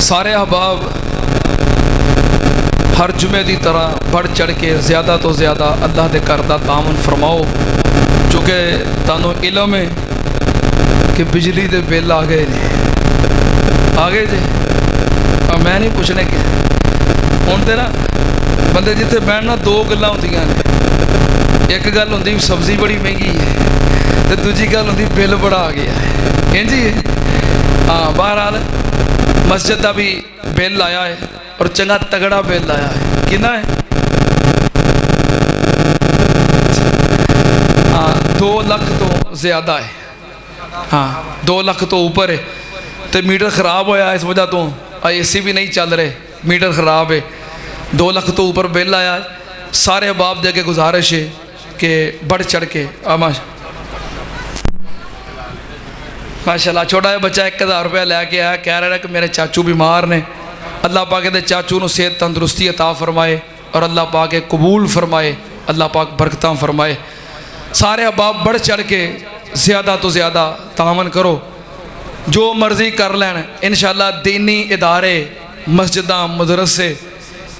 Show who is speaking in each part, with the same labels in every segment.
Speaker 1: सारे अहबाब हर जुमे की तरह बढ़ चढ़ के ज़्यादा तो ज़्यादा अल्लाह के घर का तामन फरमाओ, चूँकि तुहानू इलम है कि बिजली के बिल आ गए ने, आ गए जे। मैं नहीं पूछने के हुण ते ना बंदे जिथे बैठना दो गल्लां होंदियां ने, एक गल होंदी सब्जी बड़ी महंगी है तो दूजी गल होंदी बिल बड़ा आ गया है। इंज ही है। हाँ, बहरहाल मस्जिद का भी बिल आया है और चंगा तगड़ा बिल आया है। कितना है? हाँ, 2 लाख तो ज़्यादा है। हाँ, 2 लाख तो ऊपर है। तो मीटर ख़राब होया इस वजह तो AC भी नहीं चल रहे, मीटर ख़राब है। 2 लाख तो ऊपर बिल आया है। सारे अहबाब दे के गुजारिश है कि बढ़ चढ़ के माशाल्लाह छोटा जहा बच्चा 1000 रुपया लैके आया, कह रहा है कि मेरे चाचू बीमार ने। अल्लाह पाक के चाचू को सेहत तंदुरुस्ती अता फरमाए और अल्लाह पाक कबूल फरमाए, अल्लाह पाक बरकतां फरमाए। सारे अहबाब बढ़ चढ़ के ज़्यादा तो ज़्यादा तामन करो, जो मर्ज़ी कर लैन। इंशाअल्लाह दीनी इदारे, मस्जिदां, मदरसे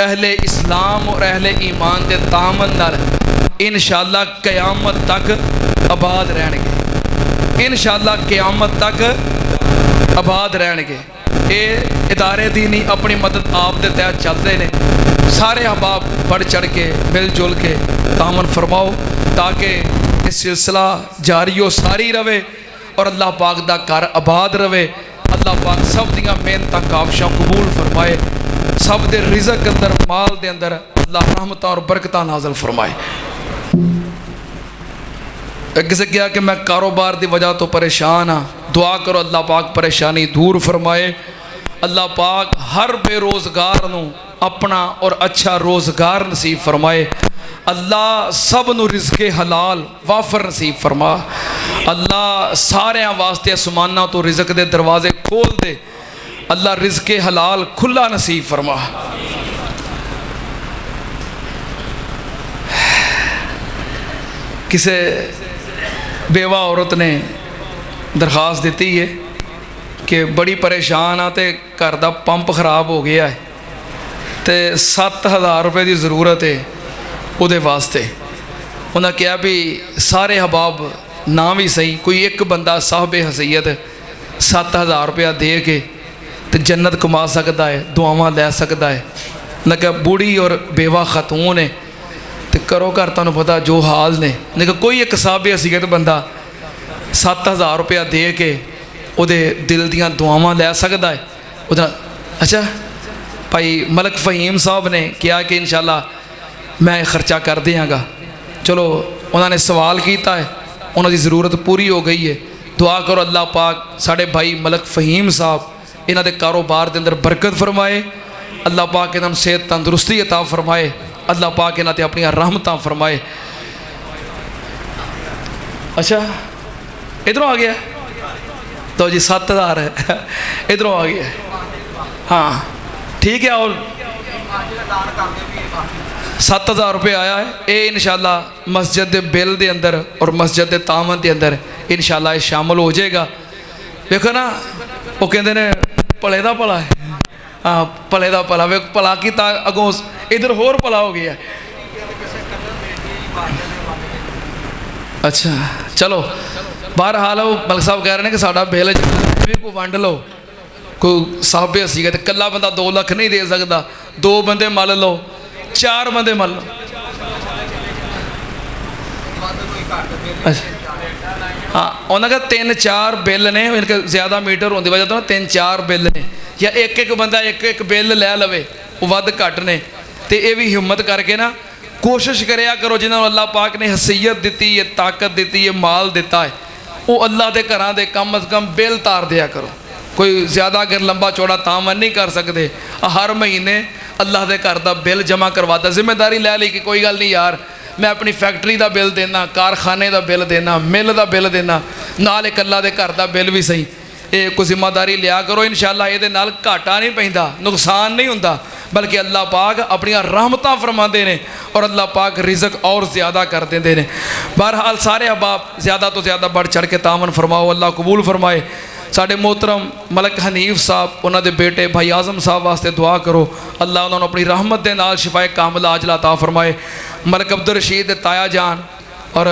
Speaker 1: अहले इस्लाम और अहले ईमान के तामन नाल इंशाअल्लाह क़यामत तक आबाद रहणगे। इंशाअल्लाह क़यामत तक आबाद रहणगे। ये इदारे दीनी अपनी मदद आप दे तहत चलते हैं। सारे अहबाब बढ़ चढ़ के मिल जुल के तामन फरमाओ ताकि ये सिलसिला जारी हो सारी रवे और अल्लाह पाक दा घर आबाद रवे। अल्लाह पाक सब दियां मेहनतां काबशां कबूल फरमाए, सब दे रिज़क अंदर माल दे अंदर अल्लाह रहमतां और बरकतां नाज़िल फरमाए। किसी कहा कि मैं कारोबार की वजह तो परेशान हाँ, दुआ करो अल्लाह पाक परेशानी दूर फरमाए। अल्लाह पाक हर बेरोज़गार नू अपना और अच्छा रोज़गार नसीब फरमाए। अल्लाह सब नू रिज़्क़े हलाल वाफर नसीब फरमा। अल्लाह सारिਆਂ वास्ते आसमानां तो रिज़्क़ दे दरवाजे खोल दे। अल्लाह रिज़्क़े हलाल खुला नसीब फरमा। किसे बेवा औरत ने दरखास्त दी है कि बड़ी परेशान आ, तो घर का पंप खराब हो गया है तो 7000 रुपये की ज़रूरत है उहदे वास्ते। उन्हें कहा भी सारे अहबाब ना भी सही कोई एक बंदा साहब हसीयत 7000 रुपया दे के तो जन्नत कमा सकता है, दुआवां लै सकता है। उन्हें कहा बूढ़ी और बेवा खतून है तो करो घर, तुहानूं पता जो हाल ने। लेकिन कोई एक साहब हसीयत बंदा 7000 रुपया दे के उहदे दिल दियां दुआवां लै सकता है। उहदा अच्छा भाई मलक फ़हीम साहब ने कहा कि इंशाअल्लाह मैं खर्चा कर देंगा। चलो उन्होंने सवाल किया है, उन्होंने ज़रूरत पूरी हो गई है। दुआ करो अल्लाह पाक साढ़े भाई मलक फ़हीम साहब इन्हां दे कारोबार के अंदर बरकत फरमाए। अल्लाह पाक इन्हां नूं सेहत तंदुरुस्ती अता फरमाए। अल्लाह पाक इन्हां ते अपनियां रहमतां फरमाए। अच्छा इधरों आ गया तो जी 7000 है, इधरों आ गया। हाँ ठीक है, और 7000 रुपये आया है। ये इंशाअल्लाह मस्जिद के बिल के अंदर और मस्जिद के तामन के अंदर इंशाअल्लाह ये शामिल हो जाएगा। देखो ना वो कहते हैं भले का भला है। हाँ भले का भला, वे भला किया अगों इधर होर भला हो गया। अच्छा चलो बहरहाल मलक साहब कह रहे हैं कि साडा बिल भी कोई वंड लो, कोई साहब हसीगा तो कला बंदा 2 लाख नहीं दे सकता, 2 बंदे मल लो, 4 बंदे मल लो। अच्छा हाँ उन्होंने कहा 3-4 बिल ने, इनके ज़्यादा मीटर होने की वजह तो 3-4 बिल ने, या एक बंदा एक बिल लै लवे वो वध घट ने। तो ये भी हिम्मत करके ना कोशिश करया करो जिन्होंने अल्लाह पाक ने हसीयत दी है, ताकत दी है, माल दिता है, वो अल्लाह के घरां दे कम अज़ कम बिल तार दिया करो। कोई ज़्यादा अगर लंबा चौड़ा तामन नहीं कर सकते, हर महीने अल्लाह के घर का बिल जमा करवाता। जिम्मेदारी लै ली कि कोई गल नहीं यार मैं अपनी फैक्ट्री का बिल देना, कारखाने का बिल देना, मिल का बिल देना, नाल एक अल्लाह के घर का बिल भी सही। ये कोई जिम्मेदारी लिया करो। इंशाअल्लाह ये नाल घाटा नहीं पैंदा, नुकसान नहीं होंदा, बल्कि अल्लाह पाक अपनियां रहमतां फरमाते हैं और अल्लाह पाक रिज़्क और ज़्यादा कर देंगे ने। बहरहाल सारे अहबाब ज़्यादा तो ज़्यादा बढ़ चढ़ के तामन फरमाओ, अल्लाह कबूल फरमाए। साडे मोहतरम मलक हनीफ साहब उन्होंने बेटे भाई आज़म साहब वास्ते दुआ करो, अल्लाह उन्होंने अपनी रहमत के नाल शिफाए कामिला आजला अता फरमाए। मलक अब्दुल रशीद दे ताया जान और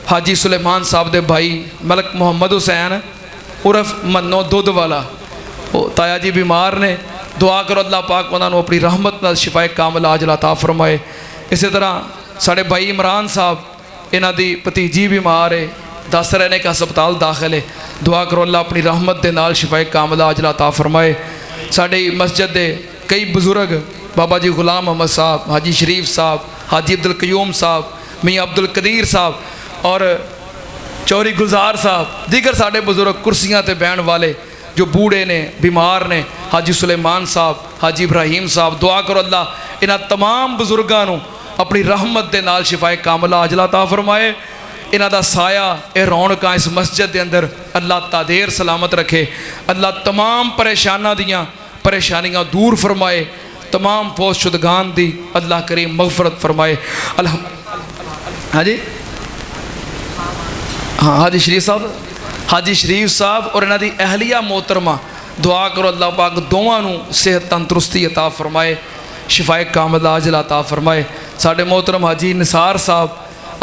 Speaker 1: हाजी सुलेमान साहब दे भाई मलक मुहम्मद हुसैन उर्फ मन्नो दुध वाला, वो ताया जी बीमार ने, दुआ करो अल्लाह पाक उन्होंने अपनी रहमत नाल शिफाए कामिला आजला अता फरमाए। इस तरह साढ़े भाई इमरान साहब, इन्हां दी भतीजी बीमार है, दस रहे ने कि अस्पताल दाखिल है, दुआ करो अल्लाह अपनी रहमत के नाल शिफाए कामिला आजला अता फरमाए। साड़ी मस्जिद के कई बुजुर्ग बाबा जी गुलाम मोहम्मद साहब, हाजी शरीफ साहब, हाजी अब्दुल कयूम साहब, मियाँ अब्दुल कदीर साहब और चौरी गुलजार साहब, दीगर साढ़े बुजुर्ग कुर्सियाँ ते बहन वाले जो बूढ़े ने बीमार ने, हाजी सुलेमान साहब, हाजी इब्राहिम साहब, दुआ करो अल्लाह इन्हां तमाम बुजुर्गों अपनी रहमत के नाल शिफाए कामिला आजला अता फरमाए। इन्हां दा साया ये रौनकां इस मस्जिद के अंदर अल्लाह तादेर सलामत रखे, अल्लाह तमाम परेशानियां दूर फरमाए, तमाम पोस्ट शुदगान दी अल्लाह करीम मगफरत फरमाए। हाँ जी, हाँ हाजी शरीफ साहब, हाजी शरीफ साहब और इन्हां दी अहलिया मोहतरमा, दुआ करो अल्लाह पाक दोवां नूं सेहत तंदुरुस्ती अता फरमाए, शिफाए कामिला आजला अता फरमाए। साडे मोहतरम हाजी निसार साहब,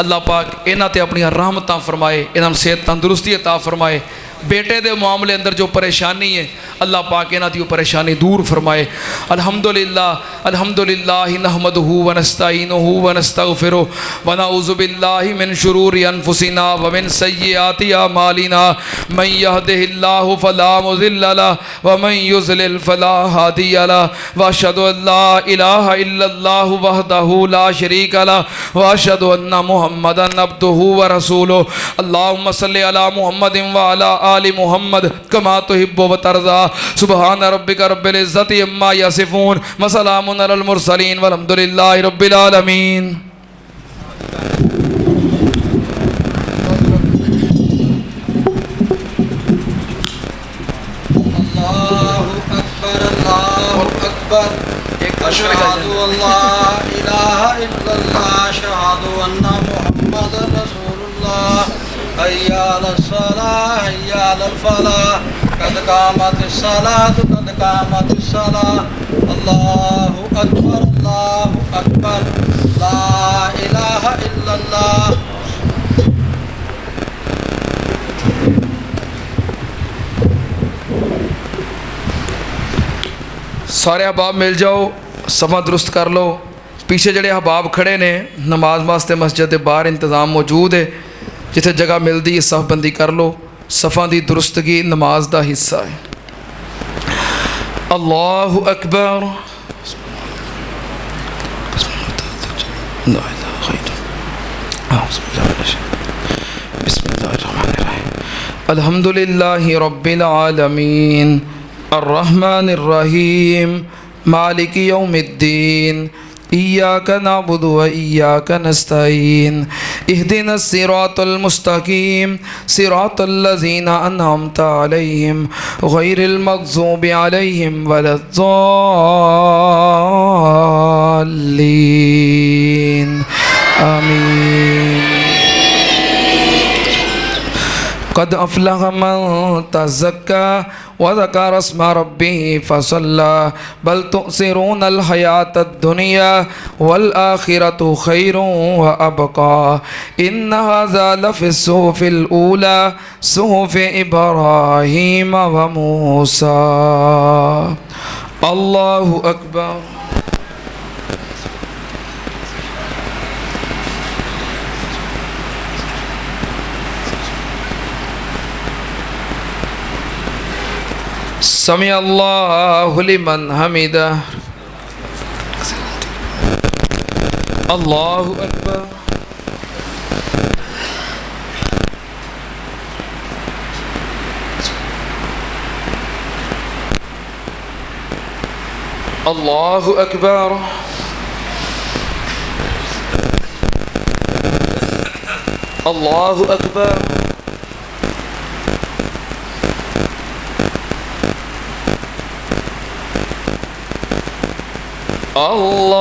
Speaker 1: अल्लाह पाक इन्हां ते अपनी रहमतां फरमाए, इन्हां सेहत तंदुरुस्ती अता फरमाए। बेटे दे मामले अंदर जो परेशानी है अल्लाह पाक इन्हां दी परेशानी दूर फरमाए। अल्हम्दुलिल्लाह अल्हम्दुलिल्लाह नहमदुहु व नस्तईनुहु व नस्तगफिरुहु व नऊज़ु बिल्लाहि मिन शुरूरि अनफुसिना व मिन सय्यिआति अमालिना मन यहदिहिल्लाहु फला मुज़िल्ल लहु व मन युज़लिल फला हादिय लहु व अशहदु अन ला इलाहा इल्लल्लाहु वहदहु ला शरीका लहु व अशहदु अन्ना मुहम्मदन अब्दुहु व रसूलुहु। अल्लाहुम्मा सल्लि अला मुहम्मदिन व अला आलि मुहम्मद कमा तुहिब्बु व तर्ज़ा। सुबहान रब्बिका रब्बिल इज़्ज़ति अम्मा यसिफून व सलामुन अलल मुरसलीन वल्हम्दुलिल्लाहि रब्बिल आलमीन।
Speaker 2: अल्लाहु अकबर अशहदु अल्ला इलाहा इल्लल्लाह अशहदु अन्ना मुहम्मदर रसूलुल्लाह हय्या अलस सलाह हय्या अलल फलाह कद कामतिस सलाह कद कामतिस सलाह। अल्लाहु अकबर ला इलाहा इल्लल्लाह।
Speaker 1: सारे अहबाब मिल जाओ, समा दुरुस्त कर लो। पीछे जड़े अहबाब खड़े ने नमाज वास्ते मस्जिद के बाहर इंतज़ाम मौजूद है, जिथे जगह मिलती है सफ़बंदी कर लो। सफ़ा की दुरुस्तगी नमाज का हिस्सा है। अल्लाहु अकबर अल्हम्दुलिल्लाहि रब्बिल आलमीन अर्रहमानिर रहीम मालिकि यौमिद्दीन इय्याका नअबुदु व इय्याका नस्तईन इहदिनस सिरातल मुस्तकीम सिरातल लज़ीना अनअमता अलैहिम गैरिल मग़ज़ूबि अलैहिम वलद्दाल्लीन आमीन। क़द अफ़लह मन तज़क्का व ज़करा अस्मा रब्बिही फ़सल्ला बल तुअसिरूनल हयातद दुनिया वल आखिरतु खैरुन व अबक़ा इन्न हाज़ा लफ़िस सुहुफ़िल ऊला सुहुफ़ि इब्राहीम व मूसा। अल्लाहु अकबर। समी अल्लाहु लिमन हमिदा। अल्लाहु अकबर। अल्लाहु अकबर। अल्लाहु अकबर।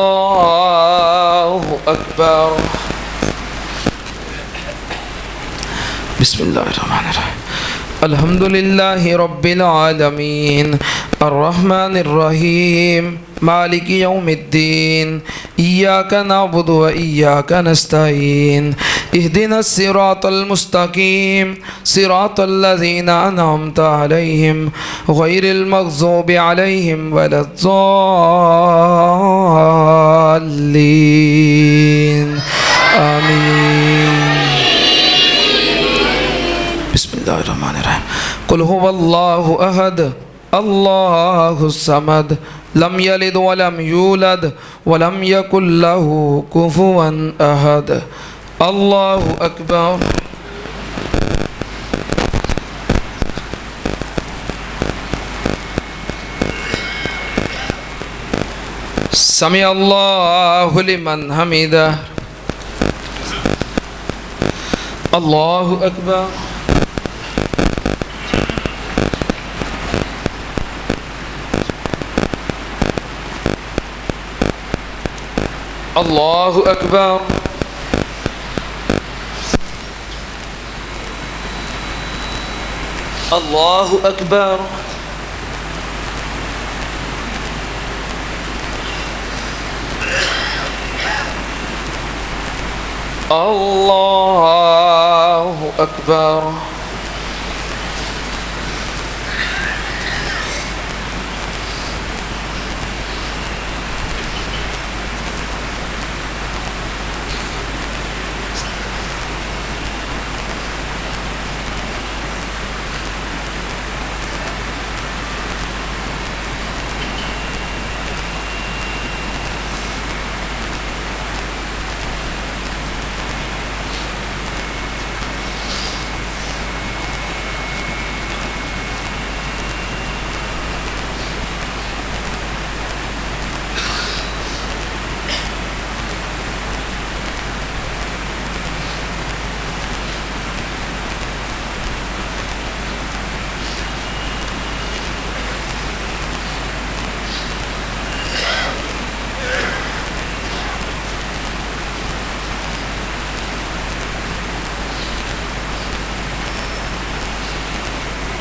Speaker 1: अल्लाहु अकबर। बिस्मिल्लाहिर्रहमानिर्रहीम। अल्हम्दुलिल्लाहि रब्बिल आलमीन अर्रहमानिर रहीम मालिकि यौमिद्दीन इय्याका नअबुदु व इय्याका नस्तईन इहदिनस सिरातल मुस्तकीम सिरातल लज़ीना अनअमता अलैहिम गैरिल मग़ज़ूबि अलैहिम वलद्दाल्लीन आमीन। बिस्मिल्लाहिर्रहमानिर्रहीम। कुल हुवल्लाहु अहद अल्लाहुस समद लम यलिद वलम यूलद वलम यकुल लहू कुफुवन अहद। अल्लाहु अकबर। समी अल्लाहु लिमन हमिदा। अल्लाहु अकबर। अल्लाहु अकबर। अल्लाहु अकबर। अल्लाहु अकबर।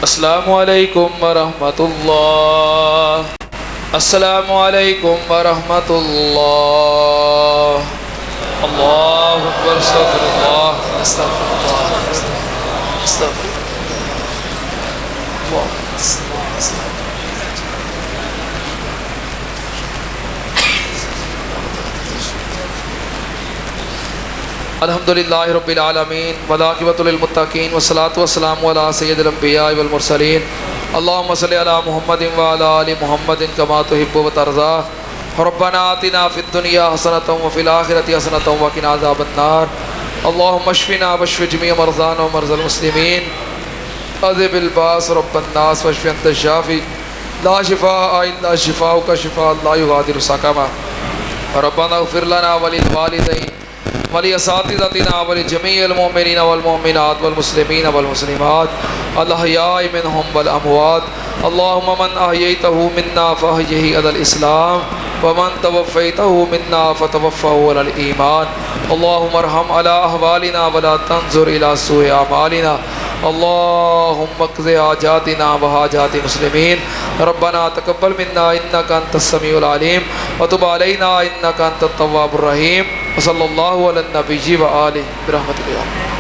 Speaker 1: अस्सलामु अलैकुम वरहमतुल्लाह। अस्सलामु अलैकुम वरहमतुल्लाह। अल्लाहु अकबर। अस्तगफिरुल्लाह अस्तगफिरुल्लाह अस्तगफिरुल्लाह। अल्हम्दुलिल्लाहि रब्बिल आलमीन वलाक़िबतुल लिल मुत्तक़ीन वस्सलातु वस्सलामु अला सय्यिदिल अंबिया वल मुरसलीन। अल्लाहुम्मा सल्लि अला मुहम्मदिन व अला आलि मुहम्मदिन कमा तुहिब्बु व तर्ज़ा। रब्बना आतिना फ़िद दुनिया हसनतन व फ़िल आखिरति हसनतन व क़िना अज़ाबन्नार। अल्लाहुम्मा अश्फ़िना वश्फ़ि जमीअ मरज़ाना व मरज़ल मुस्लिमीन। अज़िबिल बास रब्बन नास वश्फ़ि अंत शाफ़ी ला शिफ़ाअ इल्ला शिफ़ाउका शिफ़ाअन ला युग़ादिरु सक़मा। रब्बना इग़फ़िर लना व लिल वालिदैन वली असातिज़तिना वली जमीइल मोमिनीना वल मोमिनात वल मुस्लिमीना वल मुस्लिमात अल अहयाइ मिनहुम वल अमवात। अल्लाहुम्मा मन अहयैतहु मिन्ना फअहयिही अलल इस्लाम व मन तवफ़्फ़ैतहु मिन्ना फ़तवफ़्फ़हु अलल ईमान। अल्लाहुम्मा अरहम अला अहवालिना वला तंज़ुर इला सूइ अमालिना। अल्लाहुम्मा क़ज़ि हाजातिना व हाजाति मुस्लिमीन। रब्बना तक़ब्बल मिन्ना इन्नका अंतस समीउल अलीम व तुब अलैना इन्नका अंतत तव्वाबुर रहीम। वसल्लल्लाहु अला नबिय्यि व आलिहि बिरहमतिका।